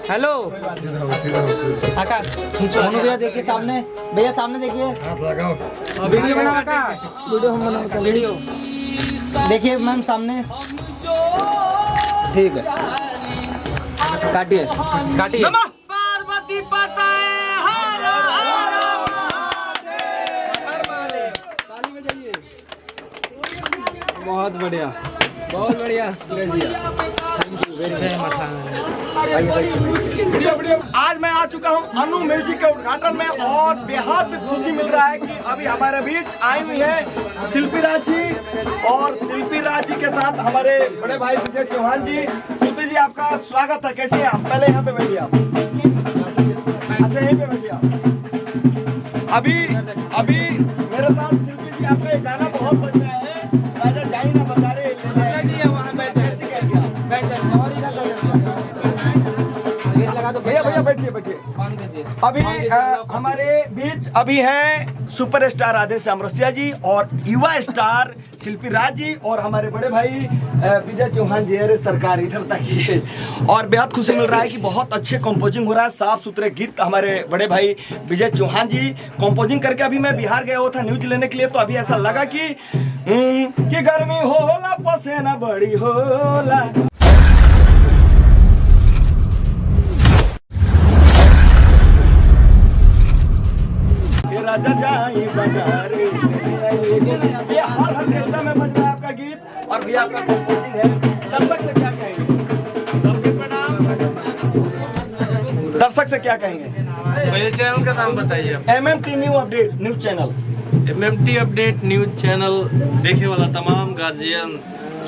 Hello आकाश मोनू भैया देखिए सामने, भैया सामने देखिए। वीडियो बनाओ आकाश, वीडियो हम बनाओ, वीडियो देखिए मैम सामने। ठीक है, काटिए काटिए। नमः पार्वती पतये हर हर महादेव। ताली बजाइए। बहुत बढ़िया, बहुत बढ़िया सूरज भैया, थैंक यू वेरी मच। आज मैं आ चुका हूँ अनु म्यूजिक के उद्घाटन में और बेहद खुशी मिल रहा है कि अभी हमारे बीच आई हुई है शिल्पी राज जी, और शिल्पी राज जी के साथ हमारे बड़े भाई विजय चौहान जी। शिल्पी जी आपका स्वागत है, कैसे हैं आप? पहले यहाँ पे बैठिए आप। अच्छा यहीं पे बैठिए आप। अभी अभी मेरे साथ शिल्पी जी आपका एक गाना बहुत बज रहा है, राजा जाई ना बजारे वहाँ बैठ ऐसे कह दिया। भैया भैया बैठिए बैठिए। अभी हमारे बीच अभी हैं सुपरस्टार राधेश्याम रसिया जी और युवा स्टार शिल्पी राज जी और हमारे बड़े भाई विजय चौहान जी। अरे सरकार इधर तक ही। और बेहद खुशी मिल रहा है कि बहुत अच्छे कंपोजिंग हो रहा है, साफ सुथरे गीत हमारे बड़े भाई विजय चौहान जी कंपोजिंग करके। अभी मैं बिहार गया हुआ था न्यूज लेने के लिए, तो अभी ऐसा लगा कि गर्मी होला पसेना बड़ी होला। राजा जाई बाजारे, ये हर ऑर्केस्ट्रा में बज रहा है आपका गीत और भी आपका कंपोजिंग है। दर्शक से क्या कहेंगे? सबके प्रणाम। दर्शक से क्या कहेंगे? पहले चैनल का नाम बताइए। MMT new update news channel. MMT update news channel देखे वाला तमाम गार्जियन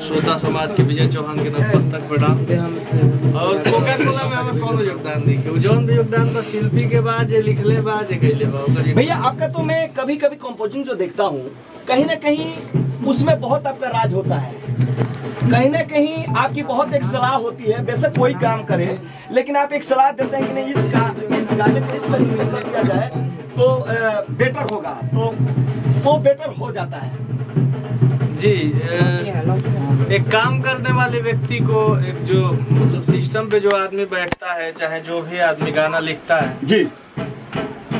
श्रोता समाज के विजय चौहान के नतमस्तक प्रणाम। और कोका कोला में हमें कौन योगदान दी कि जौन भी योगदान बा शिल्पी के बाद ये लिखले बाद ये कहले बा। भैया आपका तो मैं कभी कभी कंपोजिंग जो देखता हूँ, कहीं ना कहीं उसमें बहुत आपका राज होता है, कहीं ना कहीं आपकी बहुत एक सलाह होती है। बेशक कोई काम करे, लेकिन आप एक सलाह देते हैं कि नहीं इस गाने को इस तरीके से कर दिया जाए तो बेटर होगा, तो वो बेटर हो जाता है। जी एक काम करने वाले व्यक्ति को एक जो मतलब सिस्टम पे जो आदमी बैठता है, चाहे जो भी आदमी गाना लिखता है जी,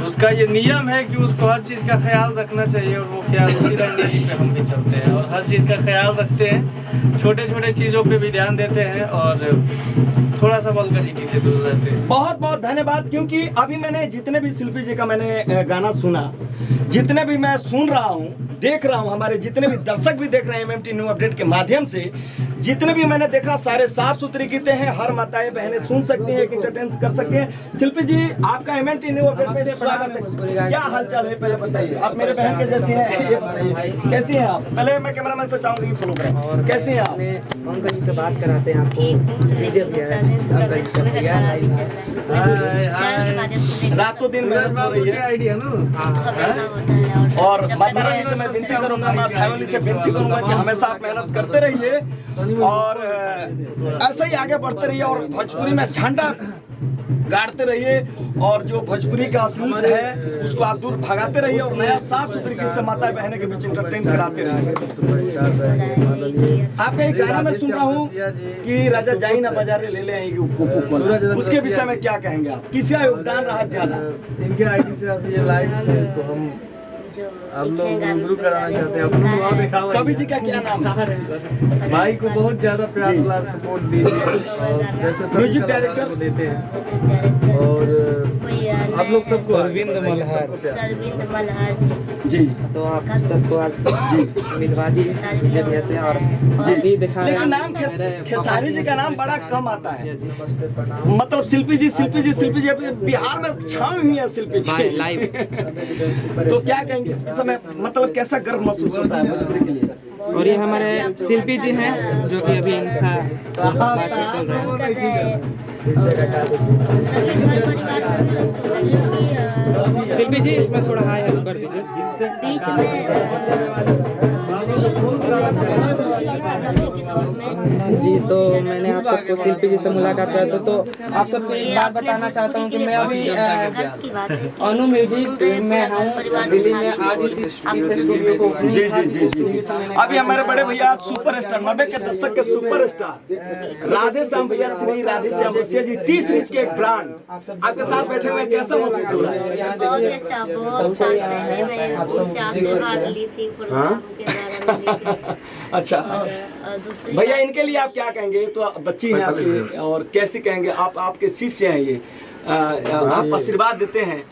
उसका ये नियम है कि उसको हर चीज़ का ख्याल रखना चाहिए और वो ख्याल उसी रणनीति पे हम भी चलते हैं और हर चीज़ का ख्याल रखते हैं, छोटे छोटे चीज़ों पे भी ध्यान देते हैं और थोड़ा सा वल्गरिटी से दूर रहते हैं। बहुत बहुत धन्यवाद। क्योंकि अभी मैंने जितने भी शिल्पी जी का मैंने गाना सुना, जितने भी मैं सुन रहा हूँ, देख रहा हूँ, हमारे जितने भी दर्शक भी देख रहे हैं MMT न्यू अपडेट के माध्यम से, जितने भी मैंने देखा सारे साफ सुथरे गीते हैं, हर माताएं बहनें सुन सकती हैं, इंटरटेन कर सकते हैं। शिल्पी जी आपका MMT न्यू अपडेट में स्वागत है। क्या हालचाल है पहले बताइए? आप मेरे बहन के जैसी हैं, ये बताइए कैसी हैं आप? पहले मैं कैमरामैन से चाहूंगी फॉलो करें, कैसी हैं आप? पंकज जी से बात कराते हैं आपको। रातों दिन मेहनत हो रही है आइडिया ना और माता रानी से मैं विनती करूंगा, मैं फैमिली से विनती करूंगा कि हमेशा आप मेहनत करते रहिए और ऐसे ही आगे बढ़ते रहिए और भोजपुरी में झंडा गाड़ते रहिए और जो भोजपुरी का असलियत है उसको आप दूर भगाते रहिए और नया साफ सुथरी से माता बहनों के बीच इंटरटेन कराते रहिए। आपका एक गाना मैं सुन रहा हूँ कि राजा जाई ना बाजारे ले ले आएंगे कोको कोला, उसके विषय में क्या कहेंगे आप? किसका योगदान रहा ज्यादा? इनके आईडी से आप ये लाइव थे तो हम आप लोग रूबरू कराना चाहते हैं। कवि जी का क्या नाम है? भाई को बहुत ज्यादा प्यार दुलार सपोर्ट दीजिए और जैसे म्यूजिक डायरेक्टर को देते हैं और आप लोग सबको सरविंद मल्हार जी, तो आप सबको आज जी मिलवादी जैसे और जी दिखा। लेकिन नाम खेसारी जी का नाम बड़ा कम आता है। मतलब शिल्पी जी बिहार में छाई हुई है शिल्पी जी लाइव। तो क्या कहेंगे इस समय, मतलब कैसा गर्व महसूस होता है भोजपुरी के लिए? और ये हमारे शिल्पी जी हैं जो कि अभी इनसा सभी घर परिवार में भी लोग सुन रहे हैं क्योंकि शिल्पी जी इसमें थोड़ा हाई हेल्प कर दीजिए बीच में नहीं लोग सुन रहे थे, लेकिन अभी के दौर में जी, तो बहुत ही ज्यादा मैंने आप लोग सबको शिल्पी जी से मुलाकात किया तो आप सबको ये एक बात अपने बताना चाहता हूँ कि मैं अभी गर्व की बात है कि अनु म्यूजिक में हूँ दिल्ली में। आज इस स्टूडियो को जी जी जी जी जी अभी हमारे बड़े भैया सुपरस्टार 90 के दशक के सुपरस्टार राधे श्याम भैया श्री राधे श्याम रसिया जी टी सीरीज के एक ब्रांड आपके साथ बैठे हुए कैसा महसूस हो रहा है? बहुत ही अच्छा, बहुत साल पहले मैं उनसे आशीर्वाद ली थी प्रोग्राम के दौरान ली थी। अच्छा और दूसरी भैया इनके लिए आप क्या कहेंगे? तो बच्ची हैं आपकी और कैसे कहेंगे आप? आपके शिष्य हैं ये, आप आशीर्वाद देते हैं,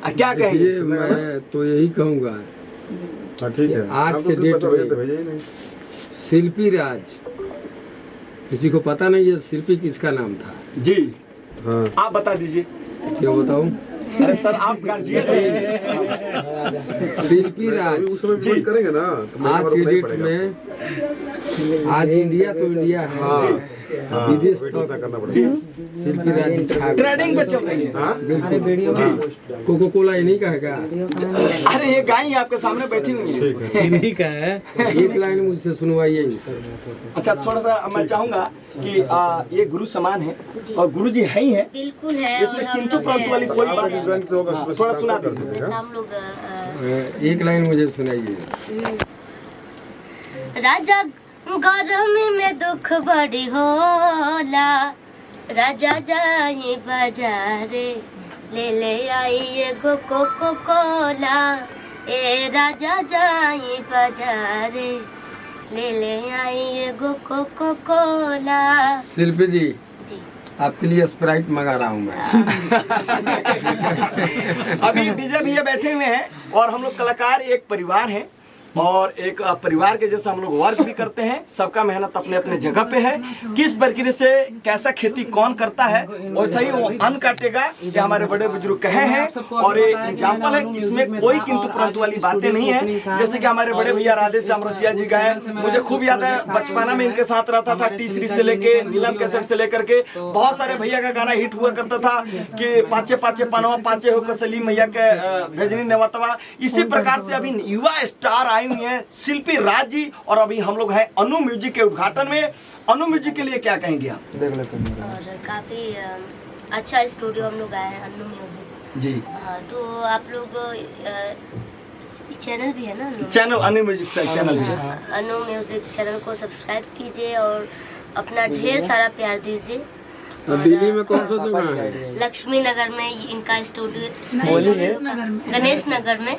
क्या कहेंगे? ये मैं तो यही कहूँगा ठीक है। आज के डेट में शिल्पी राज, किसी को पता नहीं है शिल्पी किसका नाम था। जी हाँ। आप बता दीजिए। क्या बताऊं? अरे सर आप गार्जियन शिल्पी राज उस समय फोन करेंगे ना तो आज के नहीं डेट पड़ेगा। में, आज इंडिया तो इंडिया है, विदेश वेट उतना तक करना पड़ेगा। शिल्पी राज जी छा गए। ट्रेडिंग पे चल रही है। हाँ? बिल्कुल कोको कोला ये नहीं कहेगा। अरे ये गाय आपके सामने बैठी हुई है। नहीं का है। एक लाइन मुझसे सुनवाइए इनसे। अच्छा थोड़ा सा मैं चाहूंगा कि ये गुरु समान है और गुरु जी है ही है, बिल्कुल है। इसमें किंतु परंतु वाली कोई बात नहीं। बैंक से होगा, उसमें थोड़ा सब सुना कर दीजिए। दीजिएगा। हम लोग एक लाइन मुझे सुनाइए। राजा गर्मी में दुख बड़ी होला, राजा जाई बाजारे ले आई एगो कोको कोला। ए राजा जाई बाजारे ले आई एगो कोको कोला। शिल्पी जी आपके लिए स्प्राइट मंगा रहा हूँ मैं। अभी विजय भैया बैठे हुए हैं और हम लोग कलाकार एक परिवार हैं और एक परिवार के जैसा हम लोग वर्क भी करते हैं। सबका मेहनत अपने अपने जगह पे है। किस प्रक्रिया से कैसा खेती कौन करता है और सही वो अन्न काटेगा, ये हमारे बड़े बुजुर्ग कहे हैं और ये एग्जाम्पल है कि इसमें कोई किंतु परंतु वाली बातें नहीं है। जैसे कि हमारे बड़े भैया राधे श्याम रसिया जी गए, मुझे खूब याद है बचपना में इनके साथ रहता था। टी सीरीज से लेके नीलम कैसेट से लेकर के बहुत सारे भैया का गाना हिट हुआ करता था कि पाचे पाचे पनवा पाचे होकर सलीम भैया के भेजनी नेवतवा। इसी प्रकार से अभी युवा स्टार आई हुई है शिल्पी राज जी और अभी हम लोग हैं अनु म्यूजिक के उद्घाटन में। अनु म्यूजिक के लिए क्या कहेंगे आप? और काफी अच्छा स्टूडियो हम लोग आए हैं अनु म्यूजिक जी तो आप लोग चैनल भी है ना चैनल अनु म्यूजिक चैनल है। अनु म्यूजिक चैनल को सब्सक्राइब कीजिए और अपना ढेर सारा प्यार दीजिए। दिल्ली में कौन सा जगह है? लक्ष्मी नगर में इनका स्टूडियो, गणेश नगर में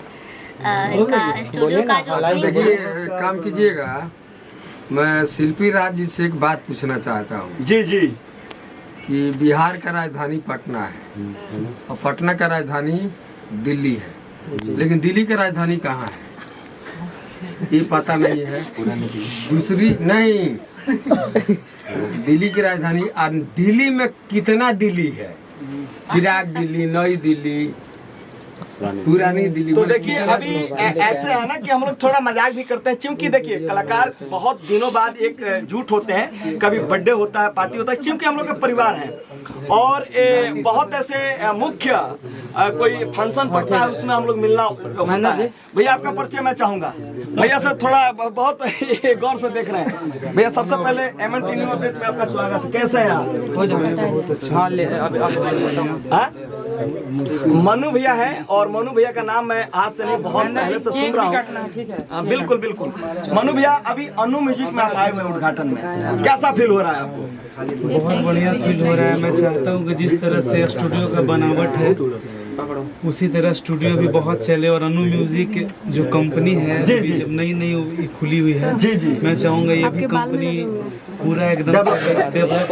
इनका स्टूडियो का जो देखिए काम कीजिएगा, मैं शिल्पी राज जी से एक बात पूछना चाहता हूँ जी जी कि बिहार का राजधानी पटना है और पटना का राजधानी दिल्ली है, लेकिन दिल्ली का राजधानी कहाँ है ये पता नहीं है। दूसरी नहीं, दिल्ली की राजधानी और दिल्ली में कितना दिल्ली है? चिराग दिल्ली, नई दिल्ली, पुरानी दिल्ली। तो देखिए अभी ऐसे है ना कि हम लोग थोड़ा मजाक भी करते हैं क्योंकि देखिए कलाकार बहुत दिनों बाद एक जुट होते हैं। कभी बर्थडे होता है, पार्टी होता है, क्योंकि हम लोग का परिवार है और बहुत ऐसे मुख्य कोई फंक्शन पड़ता है उसमें हम लोग मिलना होता है। भैया आपका परिचय मैं चाहूंगा। भैया से थोड़ा बहुत गौर से देख रहे हैं। भैया सबसे पहले MNT न्यू अपडेट में आपका स्वागत है। कैसे हैं आप? मनु भैया हैं और मनु भैया का नाम मैं आज से नहीं बहुत पहले से सुन रहा हूँ। बिल्कुल बिल्कुल। मनु भैया अभी अनु म्यूजिक में आप आए हुए उद्घाटन में, कैसा फील हो रहा है आपको? बहुत बढ़िया फील हो रहा है। मैं चाहता हूँ कि जिस तरह से स्टूडियो का बनावट है उसी तरह स्टूडियो भी बहुत चले और अनु म्यूजिक जो कंपनी है जी, जी। जब नई नई खुली हुई है, जी जी मैं चाहूंगा ये भी कंपनी पूरा एकदम डेवलप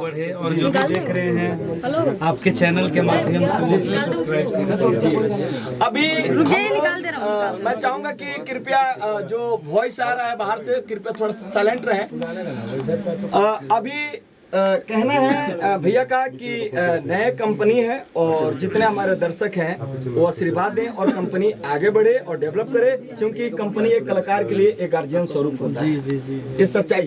बढ़े और जो भी देख रहे हैं आपके चैनल के माध्यम से सब्सक्राइब करें। अभी मैं चाहूंगा कि कृपया जो वॉइस आ रहा है बाहर से कृपया थोड़ा साइलेंट रहें। अभी कहना है भैया का कि नए कंपनी है और जितने हमारे दर्शक हैं वो आशीर्वाद दें और कंपनी आगे बढ़े और डेवलप करे, क्योंकि कंपनी एक कलाकार के लिए एक गार्जियन स्वरूप होता है। जी जी जी, ये सच्चाई है।